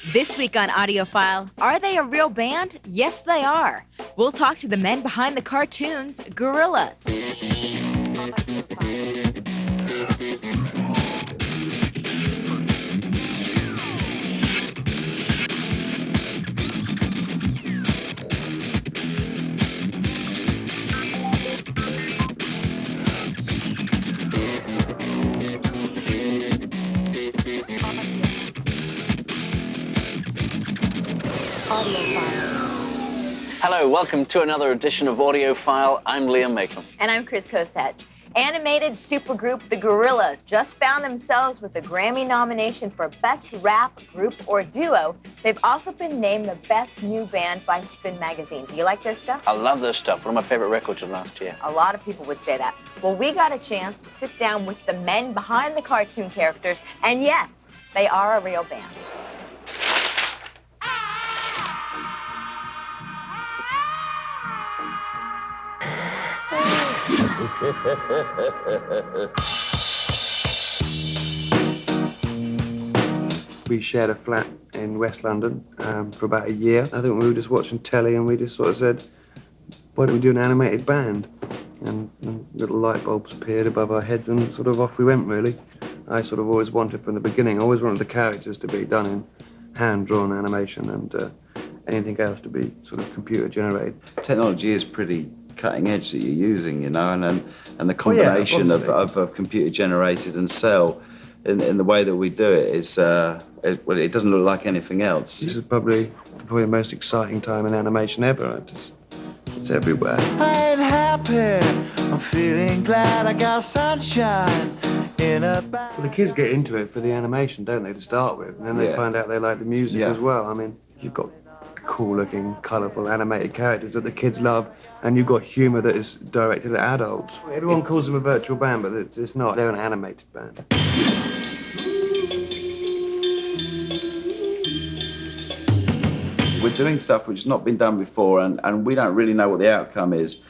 This week on Audiophile, are they a real band? Yes, they are. We'll talk to the men behind the cartoons, Gorillaz. Hello, welcome to another edition of Audiophile. I'm Liam Makem. And I'm Chris Cosette. Animated supergroup The Gorillaz just found themselves with a Grammy nomination for Best Rap Group or Duo. They've also been named the Best New Band by Spin Magazine. Do you like their stuff? I love their stuff. One of my favorite records of last year. A lot of people would say that. Well, we got a chance to sit down with the men behind the cartoon characters, and yes, they are a real band. We shared a flat in West London for about a year. I think we were just watching telly and we just sort of said, why don't we do an animated band? And little light bulbs appeared above our heads and sort of off we went, really. I sort of always wanted from the beginning, always wanted the characters to be done in hand-drawn animation and anything else to be sort of computer-generated. Technology is pretty cutting edge that you're using, you know, and the combination of computer generated and cell in the way that we do it is it doesn't look like anything else. This is probably the most exciting time in animation ever. It's everywhere. I ain't happy. I'm feeling glad I got sunshine in a bag. Well, the kids get into it for the animation, don't they, to start with, and then they find out they like the music as well. I mean, you've got cool-looking, colourful, animated characters that the kids love, and you've got humour that is directed at adults. Everyone calls them a virtual band, but it's not. They're an animated band. We're doing stuff which has not been done before, and we don't really know what the outcome is.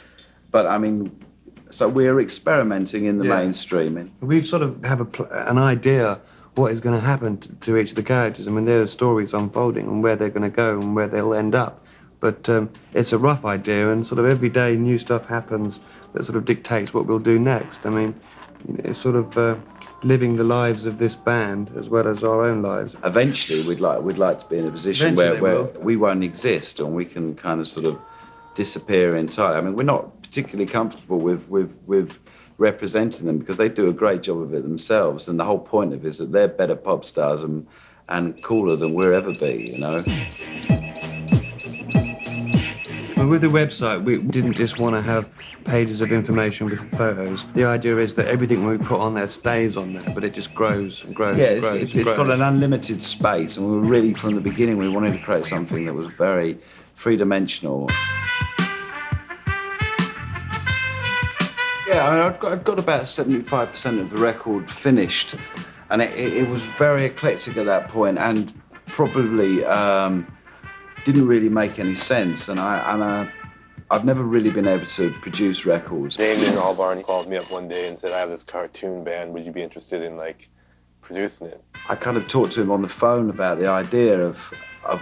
But, I mean, so we're experimenting in the mainstream. We sort of have an idea what is going to happen to each of the characters. I mean, there are stories unfolding and where they're going to go and where they'll end up. But it's a rough idea, and sort of every day new stuff happens that sort of dictates what we'll do next. I mean, it's sort of living the lives of this band as well as our own lives. Eventually, we'd like to be in a position where we won't exist and we can kind of sort of disappear entirely. I mean, we're not particularly comfortable with representing them because they do a great job of it themselves, and the whole point of it is that they're better pop stars and cooler than we'll ever be, you know. Well, with the website, we didn't just want to have pages of information with photos. The idea is that everything we put on there stays on there, but it just grows and grows and grows. It's got an unlimited space, and we were really, from the beginning, we wanted to create something that was very three-dimensional. Yeah, I mean, I've got about 75% of the record finished, and it was very eclectic at that point, and probably didn't really make any sense. And I've never really been able to produce records. Damien Albarn called me up one day and said, "I have this cartoon band. Would you be interested in producing it?" I kind of talked to him on the phone about the idea of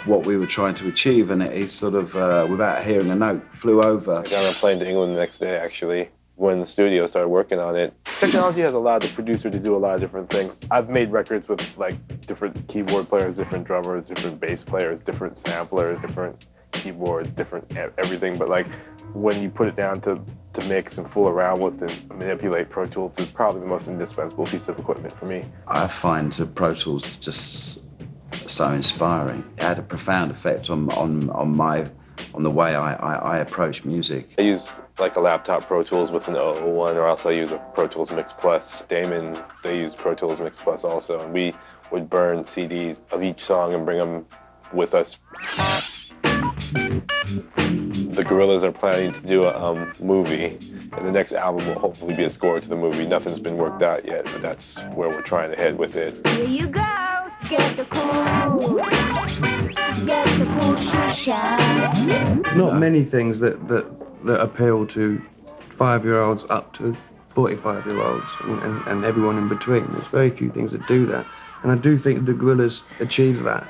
what we were trying to achieve, and he sort of, without hearing a note, flew over. I got on a plane to England the next day, actually. When the studio started working on it. Technology has allowed the producer to do a lot of different things. I've made records with different keyboard players, different drummers, different bass players, different samplers, different keyboards, different everything. But when you put it down to mix and fool around with and manipulate, Pro Tools is probably the most indispensable piece of equipment for me. I find Pro Tools just so inspiring. It had a profound effect on the way I approach music. I use a laptop Pro Tools with an 001, or else I use a Pro Tools Mix Plus. Damon, they use Pro Tools Mix Plus also, and we would burn CDs of each song and bring them with us. The Gorillaz are planning to do a movie, and the next album will hopefully be a score to the movie. Nothing's been worked out yet, but that's where we're trying to head with it. Here you go, get the cool, get the cool shisha. Not many things that appeal to 5-year-olds up to 45-year-olds and everyone in between. There's very few things that do that. And I do think the Gorillaz achieve that.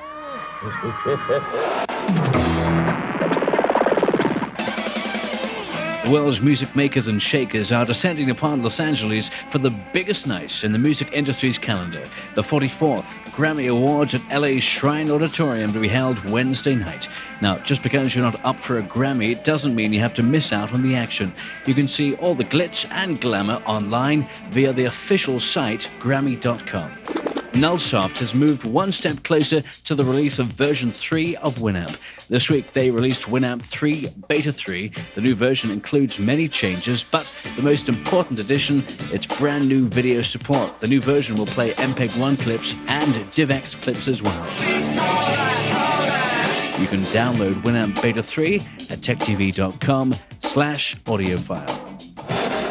The world's music makers and shakers are descending upon Los Angeles for the biggest night in the music industry's calendar, the 44th Grammy Awards at LA's Shrine Auditorium, to be held Wednesday night. Now, just because you're not up for a Grammy, it doesn't mean you have to miss out on the action. You can see all the glitz and glamour online via the official site, Grammy.com. Nullsoft has moved one step closer to the release of version 3 of Winamp. This week they released Winamp 3 Beta 3. The new version includes many changes, but the most important addition, its brand new video support. The new version will play MPEG-1 clips and DivX clips as well. You can download Winamp Beta 3 at techtv.com/audiophile.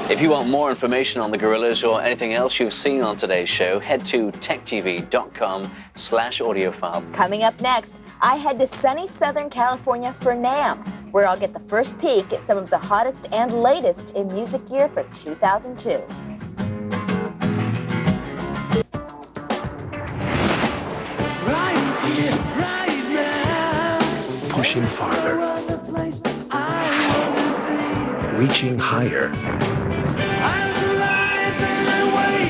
If you want more information on the Gorillaz or anything else you've seen on today's show, head to techtv.com/audiophile. Coming up next, I head to sunny Southern California for NAMM, where I'll get the first peek at some of the hottest and latest in music gear for 2002. Pushing farther, reaching higher,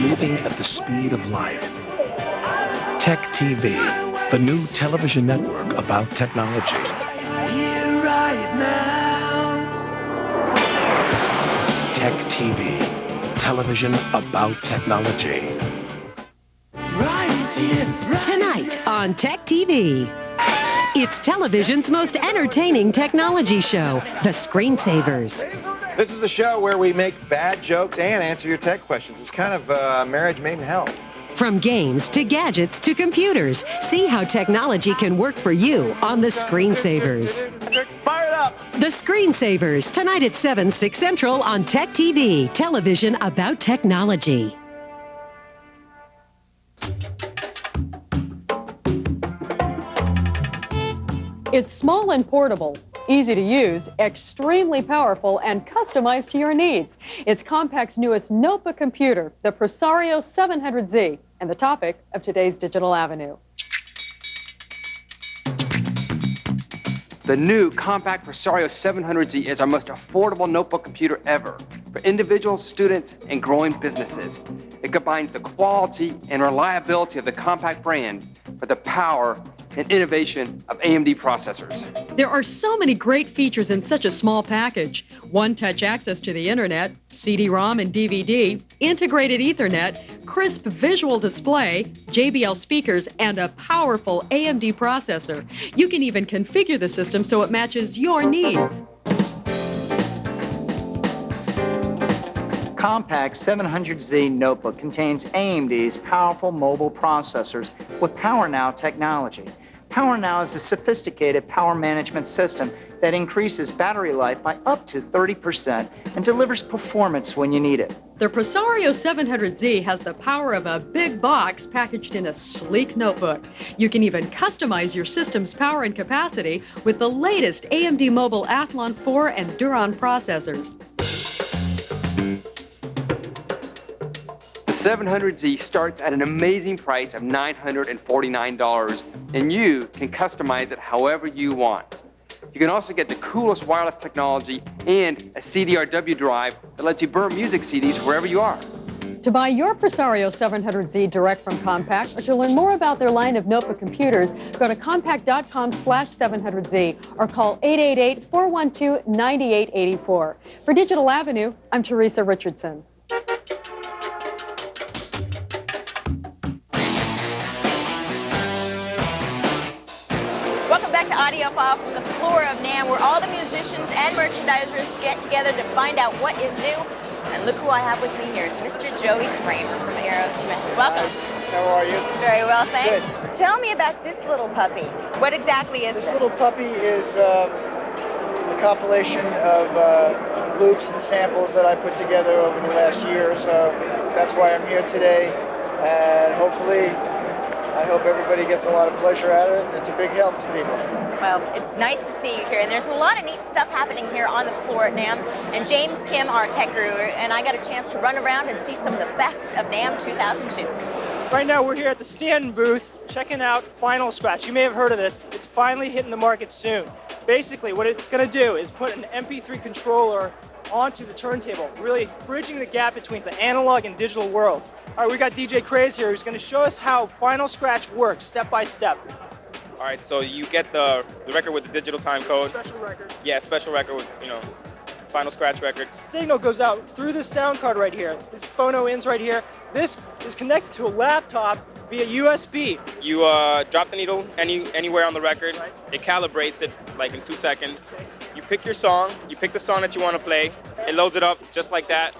moving at the speed of life. Techtv, the new television network about technology. Techtv, television about technology. Tonight on Techtv. It's television's most entertaining technology show, The Screensavers. This is the show where we make bad jokes and answer your tech questions. It's kind of marriage made in hell. From games to gadgets to computers, see how technology can work for you on The Screensavers. Fire it up! The Screensavers, tonight at 7, 6 Central on Techtv, television about technology. It's small and portable, easy to use, extremely powerful, and customized to your needs. It's Compaq's newest notebook computer, the Presario 700Z, and the topic of today's Digital Avenue. The new Compaq Presario 700Z is our most affordable notebook computer ever for individuals, students, and growing businesses. It combines the quality and reliability of the Compaq brand with the power and innovation of AMD processors. There are so many great features in such a small package. One-touch access to the internet, CD-ROM and DVD, integrated Ethernet, crisp visual display, JBL speakers, and a powerful AMD processor. You can even configure the system so it matches your needs. Compaq's 700Z notebook contains AMD's powerful mobile processors with PowerNow technology. PowerNow is a sophisticated power management system that increases battery life by up to 30% and delivers performance when you need it. The Presario 700Z has the power of a big box packaged in a sleek notebook. You can even customize your system's power and capacity with the latest AMD Mobile Athlon 4 and Duron processors. The 700Z starts at an amazing price of $949, and you can customize it however you want. You can also get the coolest wireless technology and a CDRW drive that lets you burn music CDs wherever you are. To buy your Presario 700Z direct from Compaq, or to learn more about their line of notebook computers, go to compaq.com/700Z or call 888-412-9884. For Digital Avenue, I'm Teresa Richardson. Welcome back to Audiofile from the floor of NAMM, where all the musicians and merchandisers get together to find out what is new. And look who I have with me here. It's Mr. Joey Kramer from Aerosmith. Welcome. How are you? Very well, thanks. Good. Tell me about this little puppy. What exactly is this? This little puppy is a compilation of loops and samples that I put together over the last year or so. That's why I'm here today. And hopefully, I hope everybody gets a lot of pleasure out of it. It's a big help to people. Well, it's nice to see you here, and there's a lot of neat stuff happening here on the floor at NAMM. And James Kim, our tech guru, and I got a chance to run around and see some of the best of NAMM 2002. Right now we're here at the Stanton booth checking out Final Scratch. You may have heard of this. It's finally hitting the market soon. Basically what it's going to do is put an MP3 controller onto the turntable, really bridging the gap between the analog and digital world. All right, we got DJ Craze here who's going to show us how Final Scratch works step by step. All right, so you get the record with the digital time code. Special record. Yeah, special record with, Final Scratch record. Signal goes out through this sound card right here. This phono in's right here. This is connected to a laptop via USB. You drop the needle anywhere on the record. Right. It calibrates it like in 2 seconds. Okay. You pick your song. You pick the song that you want to play. It loads it up just like that.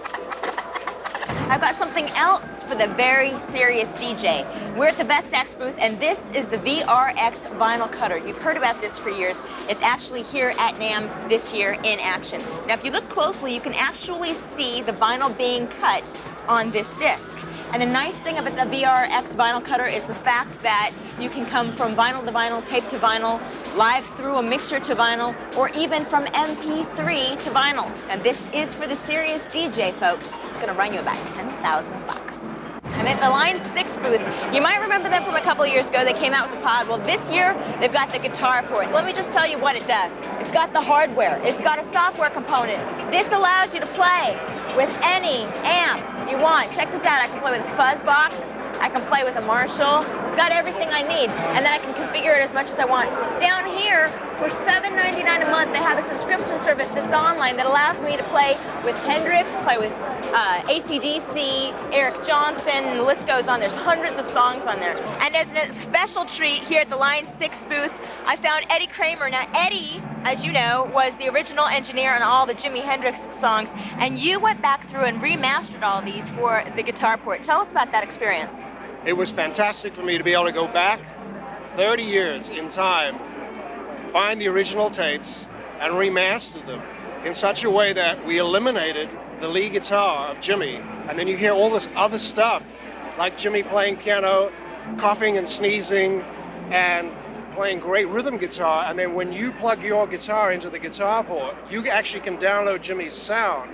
I've got something else for the very serious DJ. We're at the Best X booth, and this is the VRX vinyl cutter. You've heard about this for years. It's actually here at NAMM this year in action. Now, if you look closely, you can actually see the vinyl being cut on this disc. And the nice thing about the VRX vinyl cutter is the fact that you can come from vinyl to vinyl, tape to vinyl, live through a mixer to vinyl, or even from MP3 to vinyl. Now, this is for the serious DJ, folks. It's going to run you about $10,000. I'm at the Line 6 booth. You might remember them from a couple of years ago. They came out with the pod. Well, this year, they've got the guitar port. Let me just tell you what it does. It's got the hardware. It's got a software component. This allows you to play with any amp you want. Check this out. I can play with a Fuzzbox. I can play with a Marshall. It's got everything I need, and then I can configure it as much as I want. Down here, for $7.99 a month, they have a subscription service that's online that allows me to play with Hendrix, play with AC/DC, Eric Johnson, and the list goes on. There's hundreds of songs on there. And as a special treat here at the Line 6 booth, I found Eddie Kramer. Now, Eddie, as you know, was the original engineer on all the Jimi Hendrix songs, and you went back through and remastered all these for the guitar port. Tell us about that experience. It was fantastic for me to be able to go back 30 years in time, find the original tapes, and remaster them in such a way that we eliminated the lead guitar of Jimmy, and then you hear all this other stuff, like Jimmy playing piano, coughing and sneezing, and playing great rhythm guitar, and then when you plug your guitar into the guitar port, you actually can download Jimmy's sound,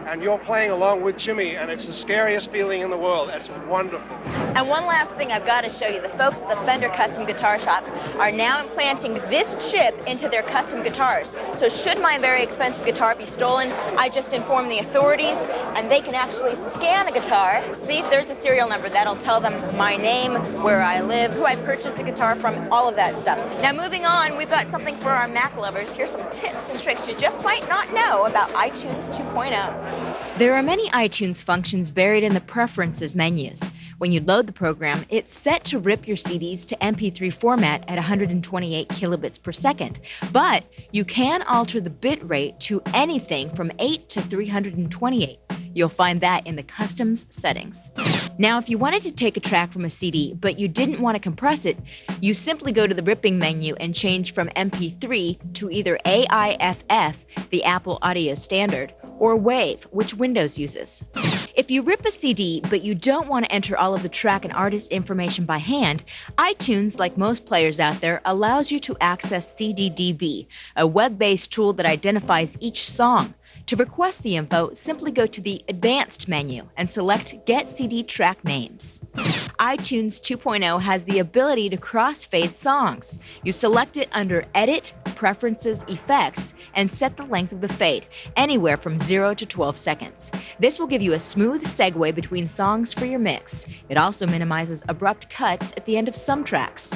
and you're playing along with Jimmy, and it's the scariest feeling in the world. It's wonderful. And one last thing I've got to show you. The folks at the Fender Custom Guitar Shop are now implanting this chip into their custom guitars. So should my very expensive guitar be stolen, I just inform the authorities, and they can actually scan a guitar, see if there's a serial number. That'll tell them my name, where I live, who I purchased the guitar from, all of that stuff. Now, moving on, we've got something for our Mac lovers. Here's some tips and tricks you just might not know about iTunes 2.0. There are many iTunes functions buried in the Preferences menus. When you load the program, it's set to rip your CDs to MP3 format at 128 kilobits per second. But you can alter the bit rate to anything from 8 to 328. You'll find that in the Customs settings. Now, if you wanted to take a track from a CD, but you didn't want to compress it, you simply go to the ripping menu and change from MP3 to either AIFF, the Apple Audio Standard, or WAV, which Windows uses. If you rip a CD, but you don't want to enter all of the track and artist information by hand, iTunes, like most players out there, allows you to access CDDB, a web-based tool that identifies each song. To request the info, simply go to the Advanced menu and select Get CD Track Names. iTunes 2.0 has the ability to crossfade songs. You select it under Edit, Preferences, Effects, and set the length of the fade, anywhere from 0 to 12 seconds. This will give you a smooth segue between songs for your mix. It also minimizes abrupt cuts at the end of some tracks.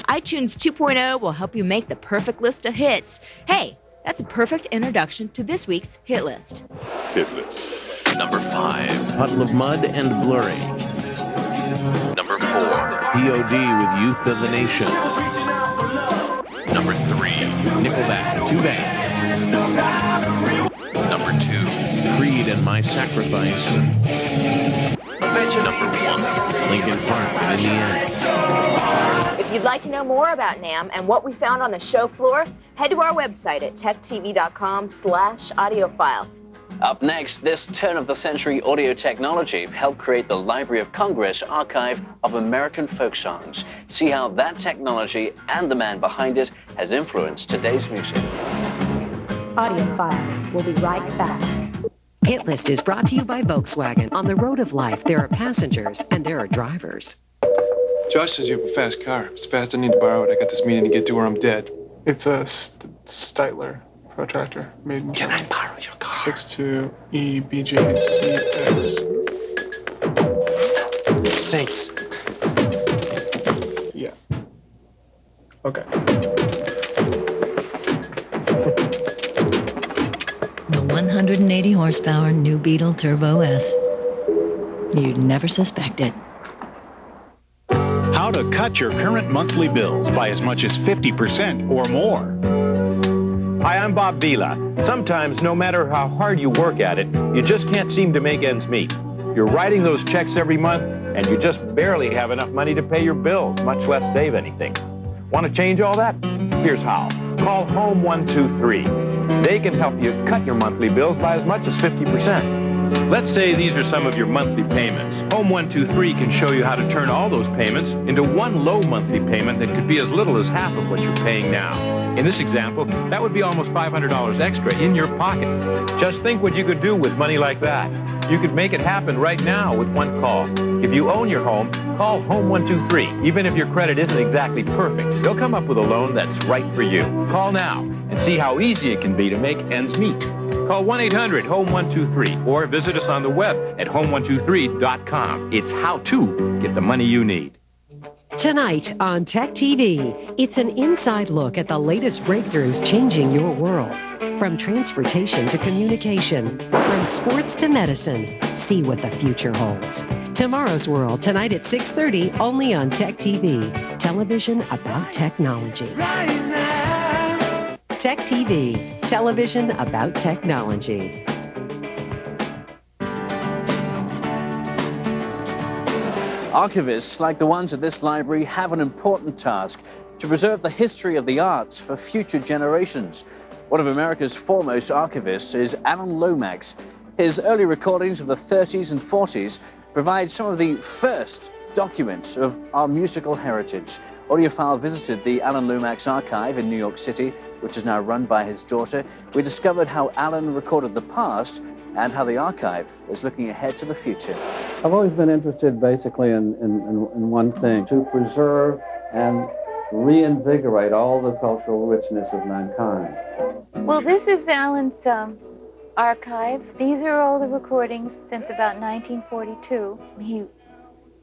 iTunes 2.0 will help you make the perfect list of hits. Hey, that's a perfect introduction to this week's hit list. Hit list. Number 5, Puddle of Mud and Blurry. Number 4, POD with Youth of the Nation. Number 3, Nickelback, Too Bad. Number 2, Creed and My Sacrifice. Number 1, Linkin Park and In the End. If you'd like to know more about NAMM and what we found on the show floor, head to our website at techtv.com/audiophile. Up next, this turn-of-the-century audio technology helped create the Library of Congress archive of American folk songs. See how that technology and the man behind it has influenced today's music. Audiophile. We'll be right back. Hit List is brought to you by Volkswagen. On the road of life, there are passengers and there are drivers. Josh says you have a fast car. It's fast, I need to borrow it. I got this meeting to get to or I'm dead. It's a Styler protractor made in Germany. Can I borrow your car? 62 EBJCX. Thanks. Yeah. Okay. The 180 horsepower new Beetle Turbo S. You'd never suspect it. How to cut your current monthly bills by as much as 50% or more. Hi, I'm Bob Vila. Sometimes, no matter how hard you work at it, you just can't seem to make ends meet. You're writing those checks every month, and you just barely have enough money to pay your bills, much less save anything. Want to change all that? Here's how. Call Home 123. They can help you cut your monthly bills by as much as 50%. Let's say these are some of your monthly payments. Home 123 can show you how to turn all those payments into one low monthly payment that could be as little as half of what you're paying now. In this example, that would be almost $500 extra in your pocket. Just think what you could do with money like that. You could make it happen right now with one call. If you own your home, call Home 123. Even if your credit isn't exactly perfect, they'll come up with a loan that's right for you. Call now and see how easy it can be to make ends meet. Call 1-800-HOME-123 or visit us on the web at home123.com. It's how to get the money you need. Tonight on Tech TV, it's an inside look at the latest breakthroughs changing your world. From transportation to communication, from sports to medicine, see what the future holds. Tomorrow's World, tonight at 6:30, only on Tech TV, television about technology. Tech TV, television about technology. Archivists like the ones at this library have an important task to preserve the history of the arts for future generations. One of America's foremost archivists is Alan Lomax. His early recordings of the 30s and 40s provide some of the first documents of our musical heritage. Audiofile visited the Alan Lomax archive in New York City, which is now run by his daughter. We discovered how Alan recorded the past and how the archive is looking ahead to the future. I've always been interested basically in one thing, to preserve and reinvigorate all the cultural richness of mankind. Well, this is Alan's archive. These are all the recordings since about 1942. He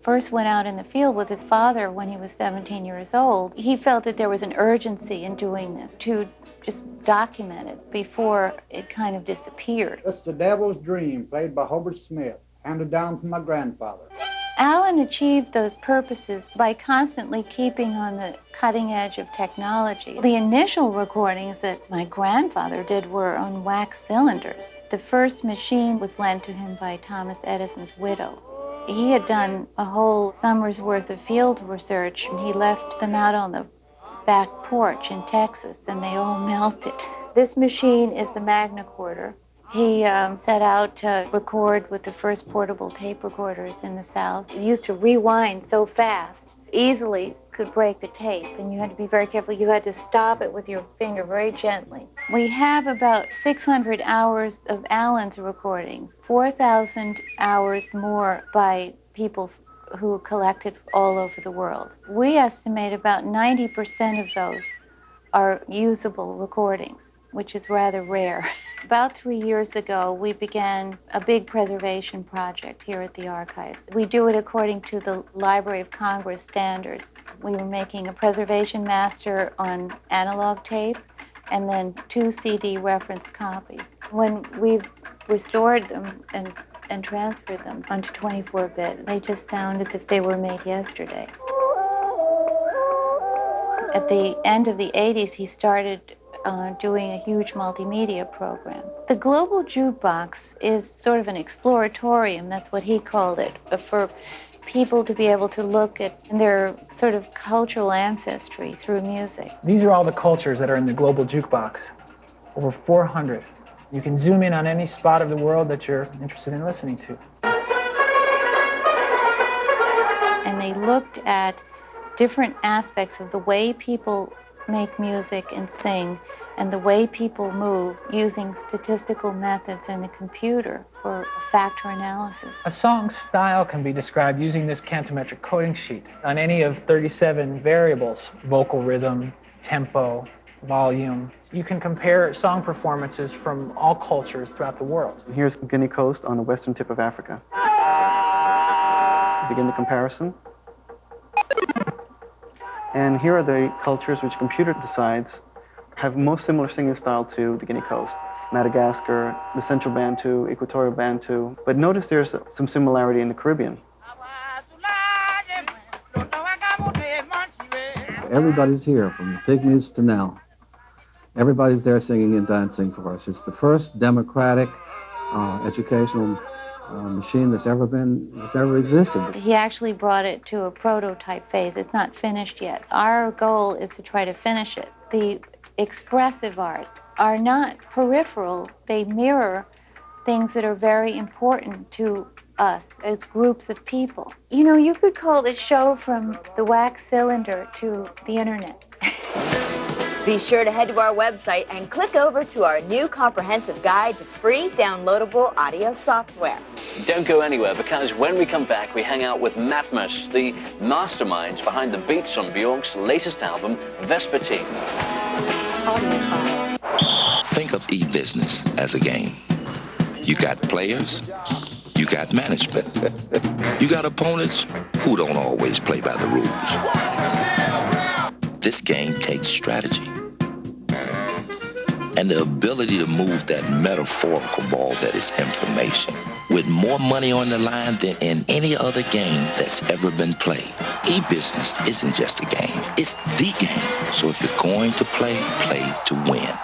first went out in the field with his father when he was 17 years old. He felt that there was an urgency in doing this, to just document it before it kind of disappeared. That's The Devil's Dream, played by Hobart Smith, handed down from my grandfather. Alan achieved those purposes by constantly keeping on the cutting edge of technology. The initial recordings that my grandfather did were on wax cylinders. The first machine was lent to him by Thomas Edison's widow. He had done a whole summer's worth of field research, and he left them out on the back porch in Texas, and they all melted. This machine is the Magnacorder. He set out to record with the first portable tape recorders in the South. He used to rewind so fast, easily could break the tape, and you had to be very careful. You had to stop it with your finger very gently. We have about 600 hours of Alan's recordings, 4,000 hours more by people who collected all over the world. We estimate about 90% of those are usable recordings, which is rather rare. About 3 years ago, we began a big preservation project here at the archives. We do it according to the Library of Congress standards. We were making a preservation master on analog tape and then 2 CD reference copies. When we've restored them and transferred them onto 24-bit, they just sound as if they were made yesterday. At the end of the 80s, he started doing a huge multimedia program. The Global Jukebox is sort of an exploratorium, that's what he called it, for people to be able to look at their sort of cultural ancestry through music. These are all the cultures that are in the Global Jukebox, over 400. You can zoom in on any spot of the world that you're interested in listening to. And they looked at different aspects of the way people make music and sing, and the way people move using statistical methods and a computer for factor analysis. A song's style can be described using this cantometric coding sheet on any of 37 variables: vocal rhythm, tempo, volume. You can compare song performances from all cultures throughout the world. Here's Guinea Coast on the western tip of Africa. Begin the comparison. And here are the cultures which computer decides have most similar singing style to the Guinea Coast. Madagascar, the Central Bantu, Equatorial Bantu. But notice there's some similarity in the Caribbean. Everybody's here, from the Pygmies to now. Everybody's there singing and dancing for us. It's the first democratic educational machine that's ever existed. He actually brought it to a prototype phase. It's not finished yet. Our goal is to try to finish it. The expressive arts are not peripheral. They mirror things that are very important to us as groups of people. You know, you could call this show from the wax cylinder to the internet. Be sure to head to our website and click over to our new comprehensive guide to free downloadable audio software. Don't go anywhere, because when we come back, we hang out with Matmos, the masterminds behind the beats on Bjork's latest album, Vespertine. Think of e-business as a game. You got players, you got management. You got opponents who don't always play by the rules. This game takes strategy and the ability to move that metaphorical ball that is information with more money on the line than in any other game that's ever been played. E-business isn't just a game, it's the game. So if you're going to play, play to win.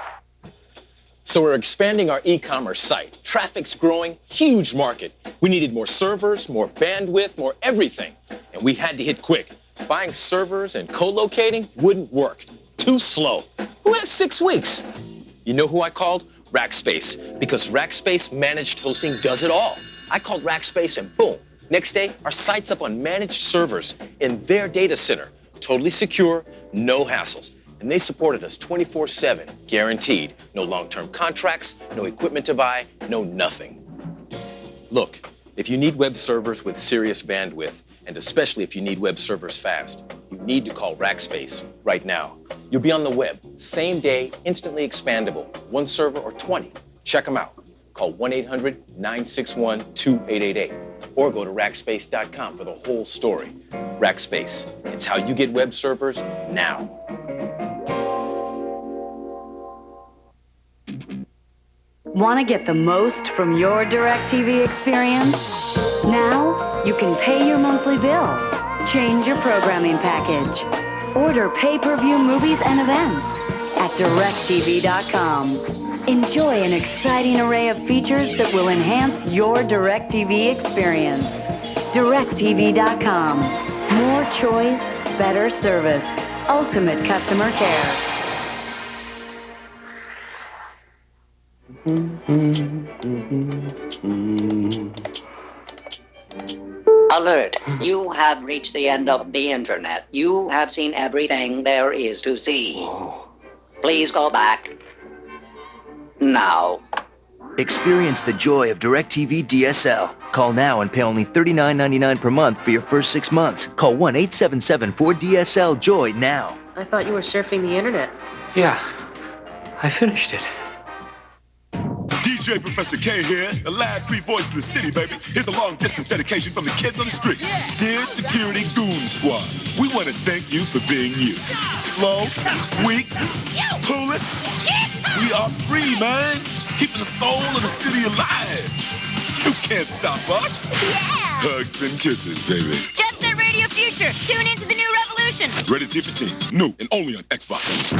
So we're expanding our e-commerce site. Traffic's growing, huge market. We needed more servers, more bandwidth, more everything. And we had to hit quick. Buying servers and co-locating wouldn't work. Too slow. Who has 6 weeks? You know who I called? Rackspace. Because Rackspace Managed Hosting does it all. I called Rackspace and boom. Next day, our site's up on managed servers in their data center. Totally secure, no hassles. And they supported us 24/7, guaranteed. No long-term contracts, no equipment to buy, no nothing. Look, if you need web servers with serious bandwidth, and especially if you need web servers fast, you need to call Rackspace right now. You'll be on the web, same day, instantly expandable, 1 server or 20. Check them out. Call 1-800-961-2888 or go to rackspace.com for the whole story. Rackspace, it's how you get web servers now. Want to get the most from your DirecTV experience? Now, you can pay your monthly bill, change your programming package, order pay-per-view movies and events at DirecTV.com. Enjoy an exciting array of features that will enhance your DirecTV experience. DirecTV.com. More choice, better service, ultimate customer care. Alert! You have reached the end of the internet. You have seen everything there is to see. Please go back now. Experience the joy of DirecTV DSL. Call now and pay only $39.99 per month for your first 6 months. Call 1-877-4DSL-JOY now. I thought you were surfing the internet. Yeah, I finished it. DJ Professor K here, the last free voice in the city, baby. Here's a long-distance dedication from the kids on the street. Yeah. Dear Security Goon Squad, we want to thank you for being you. Slow, weak, clueless. We are free, man. Keeping the soul of the city alive. You can't stop us. Yeah. Hugs and kisses, baby. Jet Set Radio Future. Tune into the new revolution. Rated T for teen. New and only on Xbox.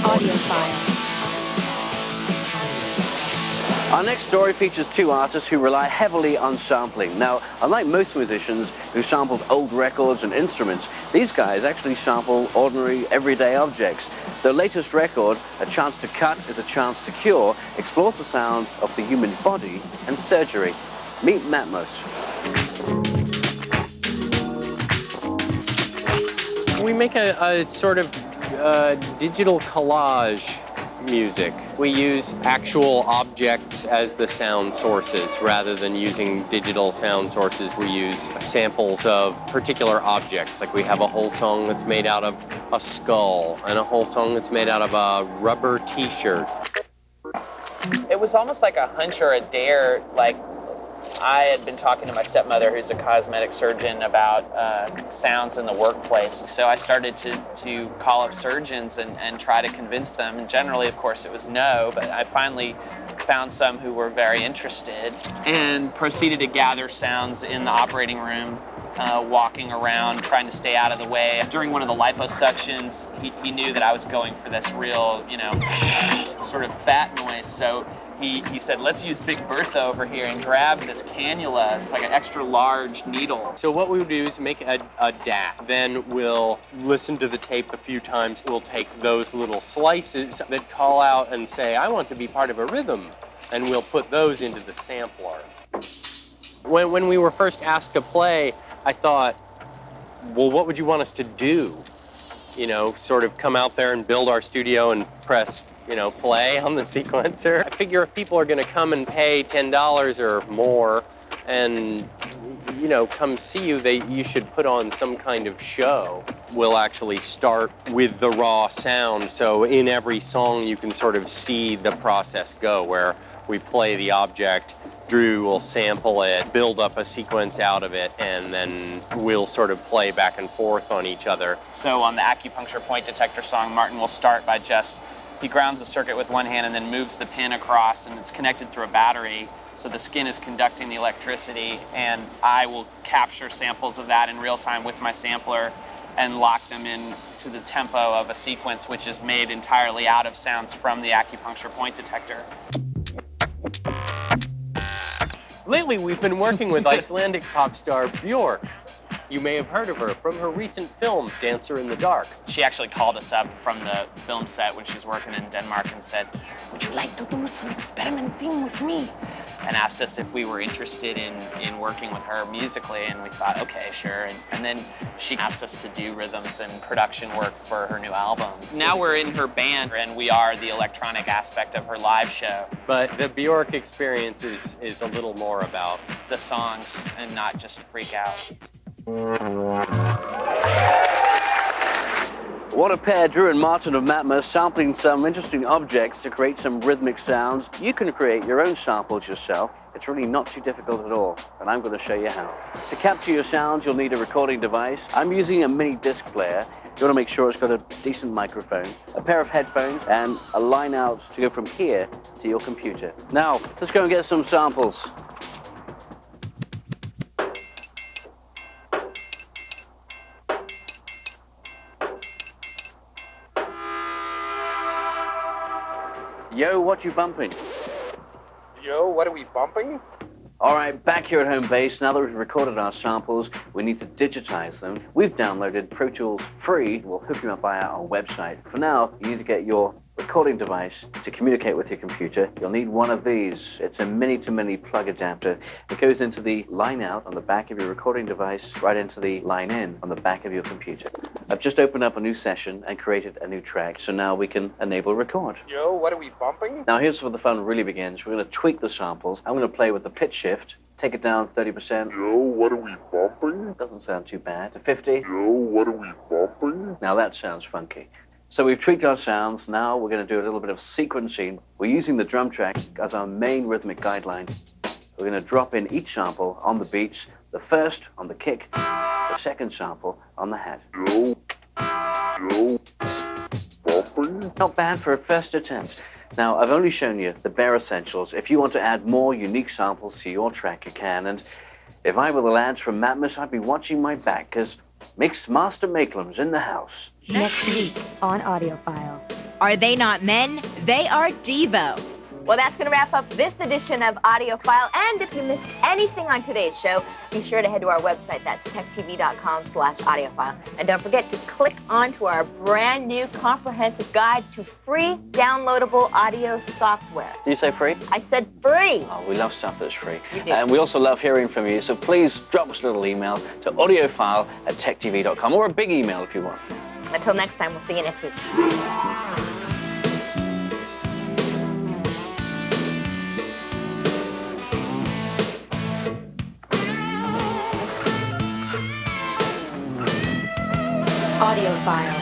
Audiofile. Our next story features 2 artists who rely heavily on sampling. Now, unlike most musicians who sampled old records and instruments, these guys actually sample ordinary, everyday objects. Their latest record, A Chance to Cut is a Chance to Cure, explores the sound of the human body and surgery. Meet Matmos. we make a sort of digital collage music. We use actual objects as the sound sources rather than using digital sound sources. We use samples of particular objects. Like we have a whole song that's made out of a skull and a whole song that's made out of a rubber t-shirt. It was almost like a hunch or a dare. Like I had been talking to my stepmother, who's a cosmetic surgeon, about sounds in the workplace. So I started to call up surgeons and try to convince them. And generally, of course, it was no, but I finally found some who were very interested and proceeded to gather sounds in the operating room, walking around, trying to stay out of the way. During one of the liposuctions, he knew that I was going for this real, you know, sort of fat noise. So he said, let's use Big Bertha over here and grab this cannula. It's like an extra large needle. So what we would do is make a DAT. Then we'll listen to the tape a few times. We'll take those little slices that call out and say, I want to be part of a rhythm. And we'll put those into the sampler. When we were first asked to play, I thought, well, what would you want us to do? You know, sort of come out there and build our studio and press, you know, play on the sequencer. I figure if people are going to come and pay $10 or more and, you know, come see you, you should put on some kind of show. We'll actually start with the raw sound, so in every song you can sort of see the process go, where we play the object, Drew will sample it, build up a sequence out of it, and then we'll sort of play back and forth on each other. So on the acupuncture point detector song, Martin will start by he grounds the circuit with one hand and then moves the pin across, and it's connected through a battery. So the skin is conducting the electricity, and I will capture samples of that in real time with my sampler and lock them in to the tempo of a sequence which is made entirely out of sounds from the acupuncture point detector. Lately, we've been working with Icelandic pop star Björk. You may have heard of her from her recent film, Dancer in the Dark. She actually called us up from the film set when she was working in Denmark and said, would you like to do some experimenting with me? And asked us if we were interested in working with her musically, and we thought, okay, sure. And then she asked us to do rhythms and production work for her new album. Now we're in her band, and we are the electronic aspect of her live show. But the Björk experience is a little more about the songs and not just freak out. What a pair, Drew and Martin of Matmos, sampling some interesting objects to create some rhythmic sounds. You can create your own samples yourself. It's really not too difficult at all, and I'm going to show you how. To capture your sounds, you'll need a recording device. I'm using a mini disc player. You want to make sure it's got a decent microphone, a pair of headphones, and a line out to go from here to your computer. Now, let's go and get some samples. Yo, what you bumping? Yo, what are we bumping? All right, back here at home base, now that we've recorded our samples, we need to digitize them. We've downloaded Pro Tools free. We'll hook you up via our website. For now, you need to get your recording device to communicate with your computer. You'll need one of these. It's a mini-to-mini plug adapter. It goes into the line out on the back of your recording device, right into the line in on the back of your computer. I've just opened up a new session and created a new track, so now we can enable record. Yo, what are we bumping? Now here's where the fun really begins. We're going to tweak the samples. I'm going to play with the pitch shift. Take it down 30%. Yo, what are we bumping? Doesn't sound too bad. To 50. Yo, what are we bumping? Now that sounds funky. So we've tweaked our sounds. Now we're going to do a little bit of sequencing. We're using the drum track as our main rhythmic guideline. We're going to drop in each sample on the beats. The first on the kick, the second sample on the hat. Yo, bumping? Not bad for a first attempt. Now, I've only shown you the bare essentials. If you want to add more unique samples to your track, you can. And if I were the lads from Matmos, I'd be watching my back, because Mixed Master Makelam's in the house. Next week on Audiophile. Are they not men? They are Devo. Well, that's going to wrap up this edition of Audiophile. And if you missed anything on today's show, be sure to head to our website. That's techtv.com/audiophile. And don't forget to click onto our brand new comprehensive guide to free downloadable audio software. Did you say free? I said free. Oh, we love stuff that's free. You do. And we also love hearing from you. So please drop us a little email to audiophile@techtv.com, or a big email if you want. Until next time, we'll see you next week. Audiofile.